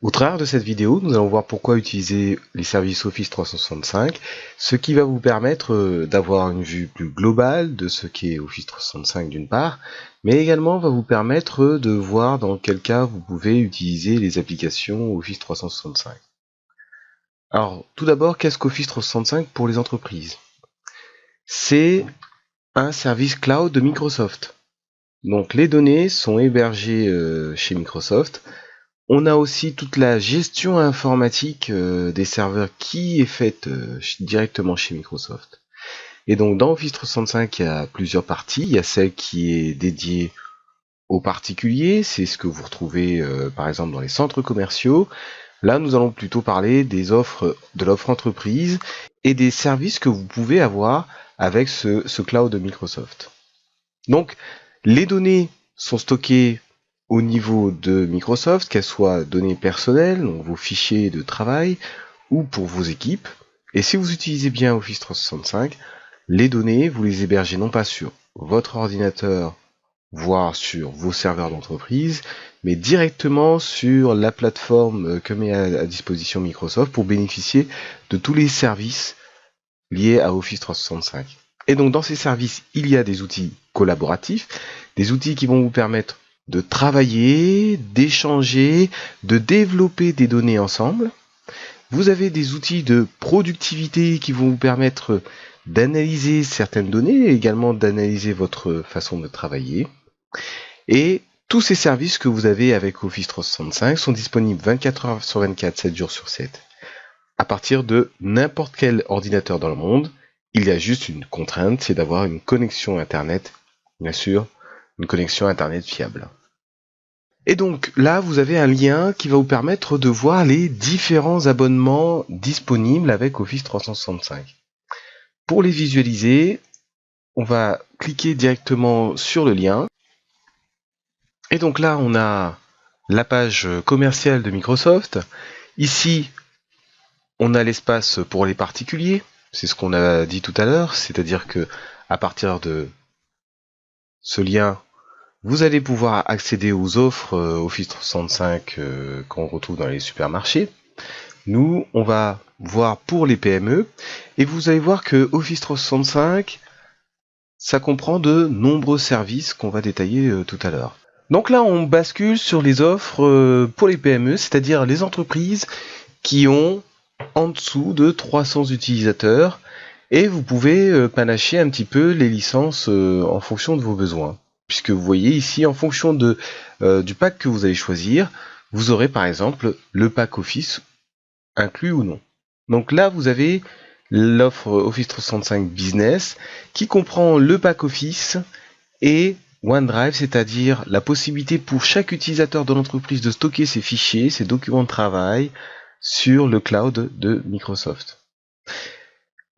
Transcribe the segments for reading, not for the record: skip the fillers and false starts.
Au travers de cette vidéo, nous allons voir pourquoi utiliser les services Office 365, ce qui va vous permettre d'avoir une vue plus globale de ce qu'est Office 365 d'une part, mais également va vous permettre de voir dans quel cas vous pouvez utiliser les applications Office 365. Alors, tout d'abord, qu'est-ce qu'Office 365 pour les entreprises? C'est un service cloud de Microsoft. Donc les données sont hébergées chez Microsoft. On a aussi toute la gestion informatique des serveurs qui est faite directement chez Microsoft. Et donc dans Office 365, il y a plusieurs parties. Il y a celle qui est dédiée aux particuliers, c'est ce que vous retrouvez par exemple dans les centres commerciaux. Là, nous allons plutôt parler des offres, de l'offre entreprise et des services que vous pouvez avoir avec ce cloud de Microsoft. Donc, les données sont stockées au niveau de Microsoft, qu'elles soient données personnelles, donc vos fichiers de travail, ou pour vos équipes. Et si vous utilisez bien Office 365, les données, vous les hébergez non pas sur votre ordinateur, voire sur vos serveurs d'entreprise, mais directement sur la plateforme que met à disposition Microsoft pour bénéficier de tous les services liés à Office 365. Et donc dans ces services, il y a des outils collaboratifs, des outils qui vont vous permettre de travailler, d'échanger, de développer des données ensemble. Vous avez des outils de productivité qui vont vous permettre d'analyser certaines données et également d'analyser votre façon de travailler. Et tous ces services que vous avez avec Office 365 sont disponibles 24 heures sur 24, 7 jours sur 7. À partir de n'importe quel ordinateur dans le monde, il y a juste une contrainte, c'est d'avoir une connexion Internet, bien sûr, une connexion Internet fiable. Et donc là, vous avez un lien qui va vous permettre de voir les différents abonnements disponibles avec Office 365. Pour les visualiser, on va cliquer directement sur le lien. Et donc là, on a la page commerciale de Microsoft. Ici, on a l'espace pour les particuliers. C'est ce qu'on a dit tout à l'heure, c'est-à-dire que à partir de ce lien, vous allez pouvoir accéder aux offres Office 365 qu'on retrouve dans les supermarchés. Nous, on va voir pour les PME, et vous allez voir que Office 365, ça comprend de nombreux services qu'on va détailler tout à l'heure. Donc là, on bascule sur les offres pour les PME, c'est-à-dire les entreprises qui ont en dessous de 300 utilisateurs, et vous pouvez panacher un petit peu les licences en fonction de vos besoins. Puisque vous voyez ici, en fonction du pack que vous allez choisir, vous aurez par exemple le pack Office inclus ou non. Donc là, vous avez l'offre Office 365 Business qui comprend le pack Office et OneDrive, c'est-à-dire la possibilité pour chaque utilisateur de l'entreprise de stocker ses fichiers, ses documents de travail sur le cloud de Microsoft.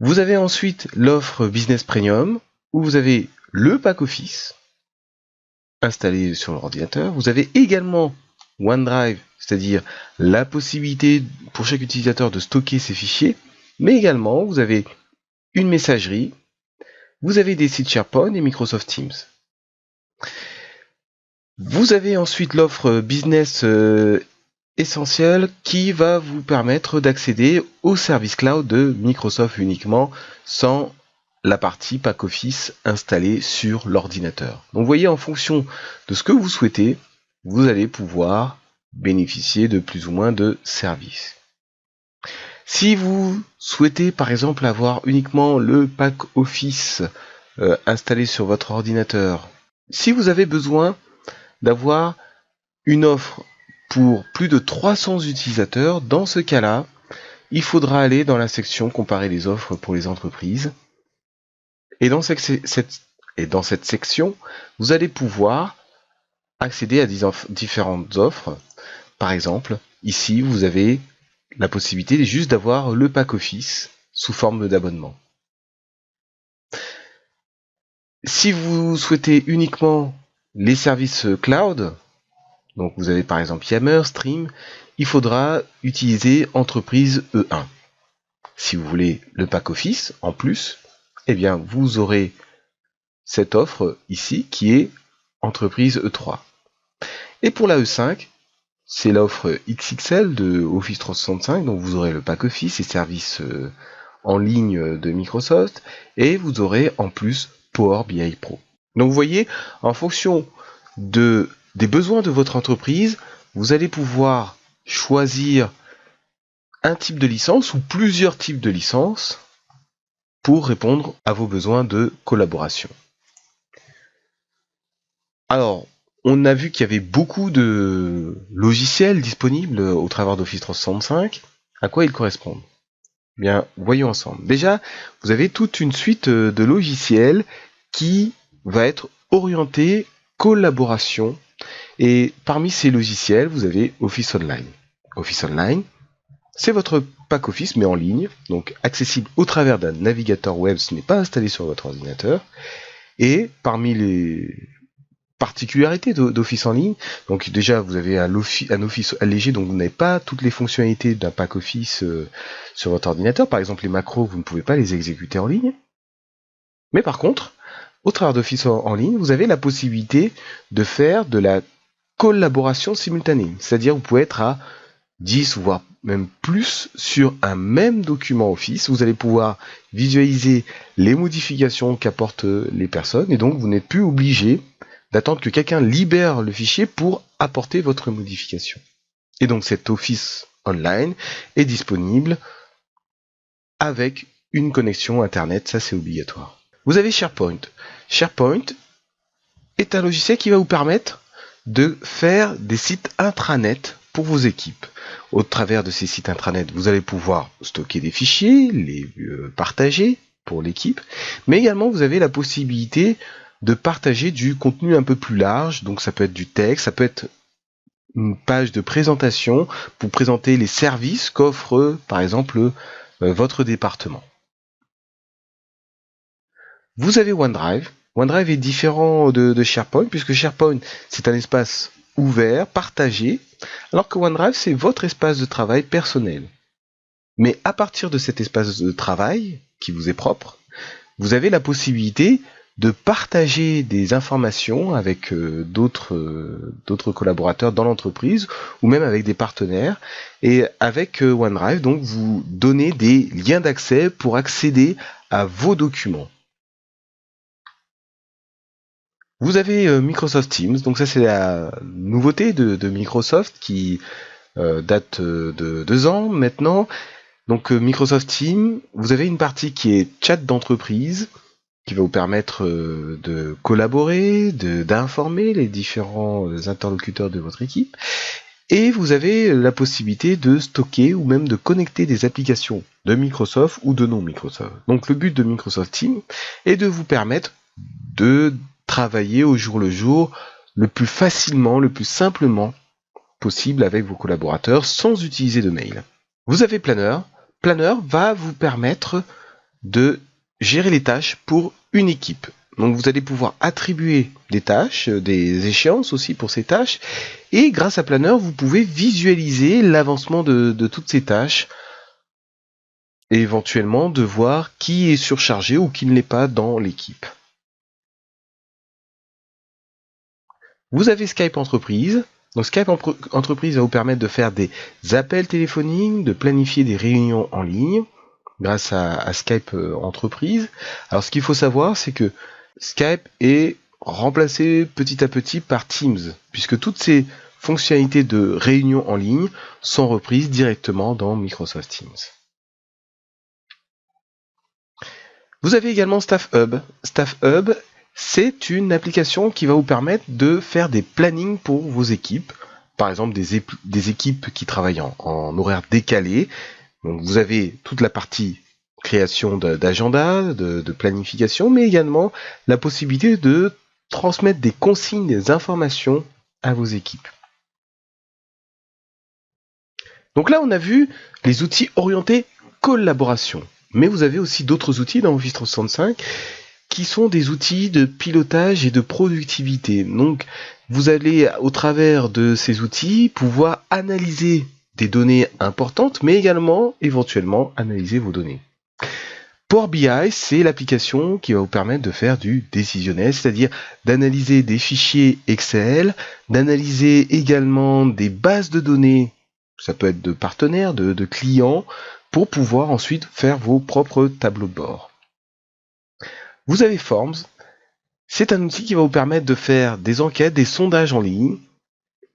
Vous avez ensuite l'offre Business Premium où vous avez le pack Office installé sur l'ordinateur. Vous avez également OneDrive, c'est-à-dire la possibilité pour chaque utilisateur de stocker ses fichiers, mais également vous avez une messagerie, vous avez des sites SharePoint et Microsoft Teams. Vous avez ensuite l'offre Business Essentiel qui va vous permettre d'accéder au service cloud de Microsoft uniquement sans la partie pack Office installée sur l'ordinateur. Donc vous voyez, en fonction de ce que vous souhaitez, vous allez pouvoir bénéficier de plus ou moins de services. Si vous souhaitez par exemple avoir uniquement le pack Office installé sur votre ordinateur, si vous avez besoin d'avoir une offre pour plus de 300 utilisateurs, dans ce cas-là, il faudra aller dans la section comparer les offres pour les entreprises. Et dans cette section, vous allez pouvoir accéder à différentes offres. Par exemple, ici, vous avez la possibilité juste d'avoir le pack Office sous forme d'abonnement. Si vous souhaitez uniquement les services cloud, donc vous avez par exemple Yammer, Stream, il faudra utiliser Entreprise E1. Si vous voulez le pack Office en plus, eh bien vous aurez cette offre ici qui est Entreprise E3. Et pour la E5, c'est l'offre XXL de Office 365, donc vous aurez le pack Office et services en ligne de Microsoft, et vous aurez en plus Power BI Pro. Donc vous voyez, en fonction des besoins de votre entreprise, vous allez pouvoir choisir un type de licence ou plusieurs types de licences pour répondre à vos besoins de collaboration. Alors, on a vu qu'il y avait beaucoup de logiciels disponibles au travers d'Office 365. À quoi ils correspondent ? Bien, voyons ensemble. Déjà, vous avez toute une suite de logiciels qui va être orientée collaboration. Et parmi ces logiciels, vous avez Office Online. Office Online, c'est votre pack Office, mais en ligne, donc accessible au travers d'un navigateur web, ce n'est pas installé sur votre ordinateur. Et parmi les particularités d'Office en ligne, donc déjà vous avez un Office allégé, donc vous n'avez pas toutes les fonctionnalités d'un pack Office sur votre ordinateur. Par exemple, les macros, vous ne pouvez pas les exécuter en ligne. Mais par contre, au travers d'Office en ligne, vous avez la possibilité de faire de la collaboration simultanée. C'est-à-dire vous pouvez être à 10 voire même plus sur un même document Office. Vous allez pouvoir visualiser les modifications qu'apportent les personnes et donc vous n'êtes plus obligé d'attendre que quelqu'un libère le fichier pour apporter votre modification. Et donc cet Office Online est disponible avec une connexion Internet, ça c'est obligatoire. Vous avez SharePoint. SharePoint est un logiciel qui va vous permettre de faire des sites intranet pour vos équipes. Au travers de ces sites intranet, vous allez pouvoir stocker des fichiers, les partager pour l'équipe, mais également vous avez la possibilité de partager du contenu un peu plus large, donc ça peut être du texte, ça peut être une page de présentation pour présenter les services qu'offre par exemple votre département. Vous avez OneDrive. OneDrive est différent de SharePoint, puisque SharePoint, c'est un espace ouvert, partagé, alors que OneDrive, c'est votre espace de travail personnel. Mais à partir de cet espace de travail, qui vous est propre, vous avez la possibilité de partager des informations avec d'autres collaborateurs dans l'entreprise, ou même avec des partenaires. Et avec OneDrive, donc, vous donnez des liens d'accès pour accéder à vos documents. Vous avez Microsoft Teams, donc ça c'est la nouveauté de Microsoft qui date de 2 ans maintenant. Donc Microsoft Teams, vous avez une partie qui est chat d'entreprise, qui va vous permettre de collaborer, d'informer les différents interlocuteurs de votre équipe. Et vous avez la possibilité de stocker ou même de connecter des applications de Microsoft ou de non Microsoft. Donc le but de Microsoft Teams est de vous permettre de travailler au jour le jour le plus facilement, le plus simplement possible avec vos collaborateurs sans utiliser de mail. Vous avez Planner. Planner va vous permettre de gérer les tâches pour une équipe. Donc vous allez pouvoir attribuer des tâches, des échéances aussi pour ces tâches, et grâce à Planner, vous pouvez visualiser l'avancement de toutes ces tâches, et éventuellement de voir qui est surchargé ou qui ne l'est pas dans l'équipe. Vous avez Skype Entreprise. Donc Skype Entreprise va vous permettre de faire des appels téléphoniques, de planifier des réunions en ligne grâce à Skype Entreprise. Alors ce qu'il faut savoir, c'est que Skype est remplacé petit à petit par Teams, puisque toutes ces fonctionnalités de réunion en ligne sont reprises directement dans Microsoft Teams. Vous avez également Staff Hub. Staff Hub, c'est une application qui va vous permettre de faire des plannings pour vos équipes. Par exemple, des équipes qui travaillent en horaire décalé. Donc, vous avez toute la partie création d'agenda, de planification, mais également la possibilité de transmettre des consignes, des informations à vos équipes. Donc là, on a vu les outils orientés collaboration. Mais vous avez aussi d'autres outils dans Office 365 qui sont des outils de pilotage et de productivité. Donc, vous allez, au travers de ces outils, pouvoir analyser des données importantes, mais également, éventuellement, analyser vos données. Power BI, c'est l'application qui va vous permettre de faire du décisionnel, c'est-à-dire d'analyser des fichiers Excel, d'analyser également des bases de données, ça peut être de partenaires, de clients, pour pouvoir ensuite faire vos propres tableaux de bord. Vous avez Forms, c'est un outil qui va vous permettre de faire des enquêtes, des sondages en ligne,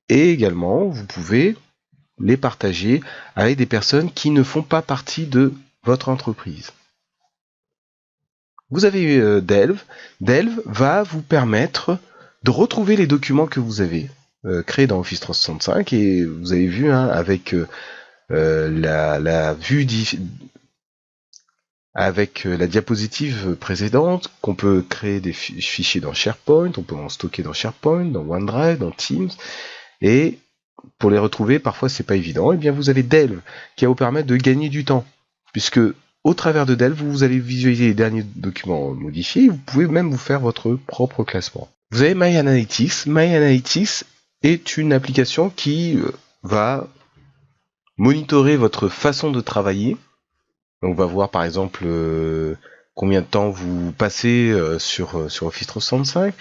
et également vous pouvez les partager avec des personnes qui ne font pas partie de votre entreprise. Vous avez Delve. Delve va vous permettre de retrouver les documents que vous avez créés dans Office 365 et vous avez vu avec la vue avec la diapositive précédente qu'on peut créer des fichiers dans SharePoint, on peut en stocker dans SharePoint, dans OneDrive, dans Teams et pour les retrouver parfois c'est pas évident. Et bien vous avez Delve qui va vous permettre de gagner du temps puisque au travers de Delve, vous allez visualiser les derniers documents modifiés et vous pouvez même vous faire votre propre classement. Vous avez My Analytics. My Analytics est une application qui va monitorer votre façon de travailler. Donc, on va voir par exemple combien de temps vous passez sur Office 365.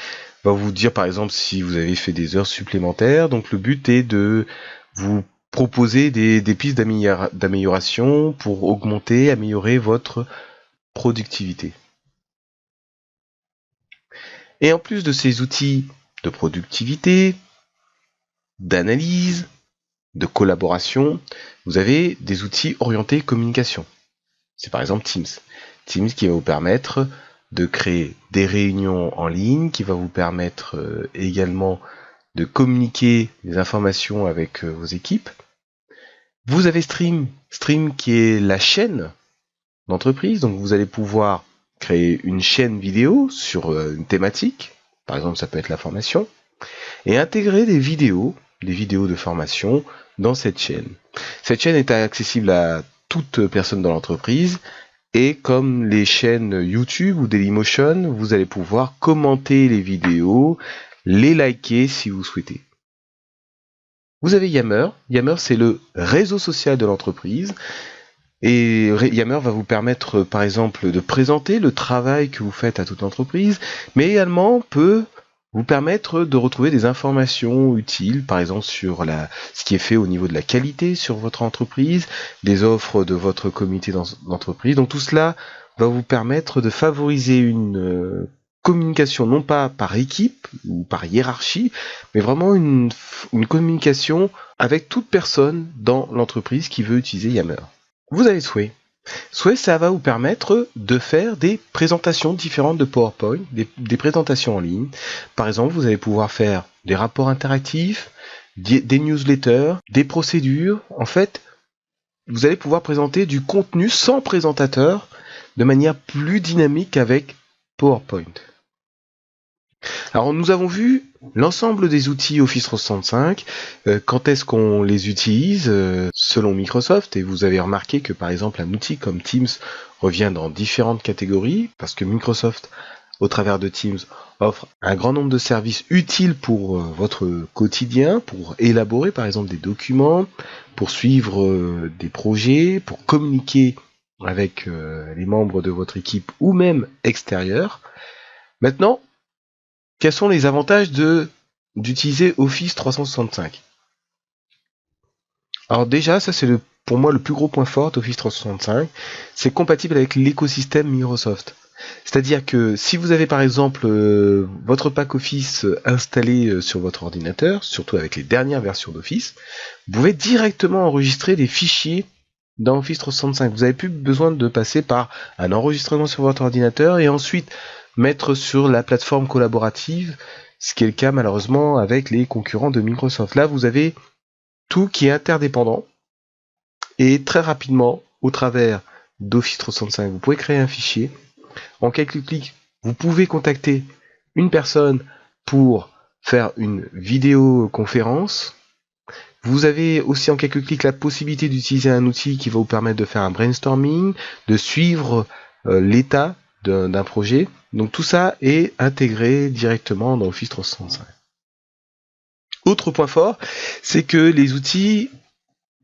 On va vous dire par exemple si vous avez fait des heures supplémentaires. Donc le but est de vous proposer des pistes d'amélioration pour augmenter, améliorer votre productivité. Et en plus de ces outils de productivité, d'analyse, de collaboration, vous avez des outils orientés communication. C'est par exemple Teams. Teams qui va vous permettre de créer des réunions en ligne, qui va vous permettre également de communiquer des informations avec vos équipes. Vous avez Stream qui est la chaîne d'entreprise, donc vous allez pouvoir créer une chaîne vidéo sur une thématique, par exemple ça peut être la formation, et intégrer des vidéos de formation dans cette chaîne. Cette chaîne est accessible à toute personne dans l'entreprise, et comme les chaînes YouTube ou Dailymotion, vous allez pouvoir commenter les vidéos, les liker si vous souhaitez. Vous avez Yammer. Yammer, c'est le réseau social de l'entreprise. Et Yammer va vous permettre, par exemple, de présenter le travail que vous faites à toute l'entreprise, mais également peut vous permettre de retrouver des informations utiles, par exemple sur ce qui est fait au niveau de la qualité sur votre entreprise, des offres de votre comité d'entreprise. Donc tout cela va vous permettre de favoriser une communication non pas par équipe ou par hiérarchie, mais vraiment une communication avec toute personne dans l'entreprise qui veut utiliser Yammer. Vous avez Sway. Sway, ça va vous permettre de faire des présentations différentes de PowerPoint, des présentations en ligne. Par exemple, vous allez pouvoir faire des rapports interactifs, des newsletters, des procédures. En fait, vous allez pouvoir présenter du contenu sans présentateur de manière plus dynamique avec PowerPoint. Alors nous avons vu l'ensemble des outils Office 365, quand est-ce qu'on les utilise selon Microsoft, et vous avez remarqué que par exemple un outil comme Teams revient dans différentes catégories, parce que Microsoft, au travers de Teams, offre un grand nombre de services utiles pour votre quotidien, pour élaborer par exemple des documents, pour suivre des projets, pour communiquer avec les membres de votre équipe ou même extérieurs. Maintenant, quels sont les avantages d'utiliser Office 365 ? Alors déjà, ça c'est pour moi le plus gros point fort d'Office 365, c'est compatible avec l'écosystème Microsoft. C'est-à-dire que si vous avez par exemple votre pack Office installé sur votre ordinateur, surtout avec les dernières versions d'Office, vous pouvez directement enregistrer des fichiers dans Office 365. Vous n'avez plus besoin de passer par un enregistrement sur votre ordinateur et ensuite mettre sur la plateforme collaborative, ce qui est le cas malheureusement avec les concurrents de Microsoft. Là, vous avez tout qui est interdépendant et très rapidement, au travers d'Office 365, vous pouvez créer un fichier. En quelques clics, vous pouvez contacter une personne pour faire une vidéoconférence. Vous avez aussi en quelques clics la possibilité d'utiliser un outil qui va vous permettre de faire un brainstorming, de suivre l'état d'un projet. Donc tout ça est intégré directement dans Office 365. Autre point fort, c'est que les outils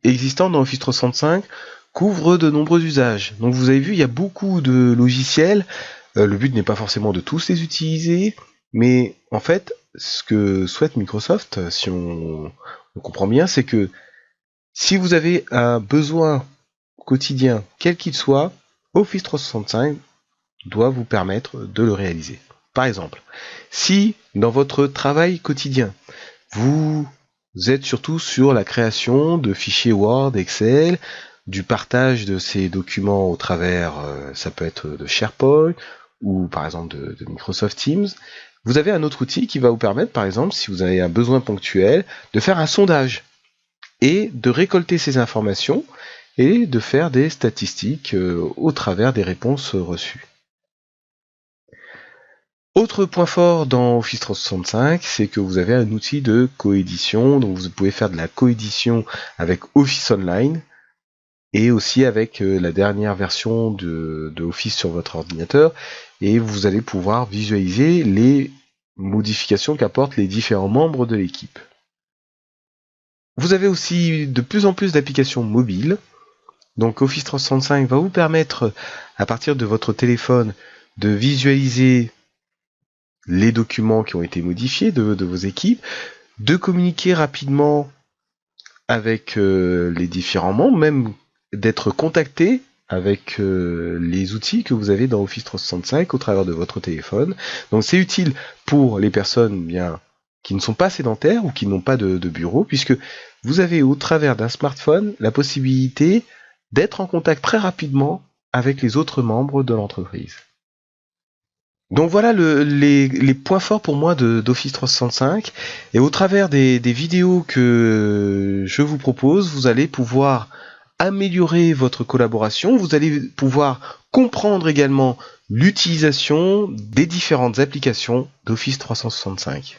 existants dans Office 365 couvre de nombreux usages. Donc vous avez vu, il y a beaucoup de logiciels. Le but n'est pas forcément de tous les utiliser, mais en fait, ce que souhaite Microsoft, si on comprend bien, c'est que si vous avez un besoin quotidien, quel qu'il soit, Office 365 doit vous permettre de le réaliser. Par exemple, si dans votre travail quotidien, vous êtes surtout sur la création de fichiers Word, Excel, du partage de ces documents au travers, ça peut être de SharePoint, ou par exemple de Microsoft Teams, vous avez un autre outil qui va vous permettre, par exemple, si vous avez un besoin ponctuel, de faire un sondage et de récolter ces informations et de faire des statistiques au travers des réponses reçues. Autre point fort dans Office 365, c'est que vous avez un outil de coédition, donc vous pouvez faire de la coédition avec Office Online et aussi avec la dernière version de Office sur votre ordinateur, et vous allez pouvoir visualiser les modifications qu'apportent les différents membres de l'équipe. Vous avez aussi de plus en plus d'applications mobiles. Donc Office 365 va vous permettre, à partir de votre téléphone, de visualiser les documents qui ont été modifiés de vos équipes, de communiquer rapidement avec les différents membres, même d'être contacté avec les outils que vous avez dans Office 365 au travers de votre téléphone. Donc c'est utile pour les personnes qui ne sont pas sédentaires ou qui n'ont pas de bureau, puisque vous avez au travers d'un smartphone la possibilité d'être en contact très rapidement avec les autres membres de l'entreprise. Donc voilà les points forts pour moi d'Office 365, et au travers des vidéos que je vous propose, vous allez pouvoir améliorer votre collaboration, vous allez pouvoir comprendre également l'utilisation des différentes applications d'Office 365.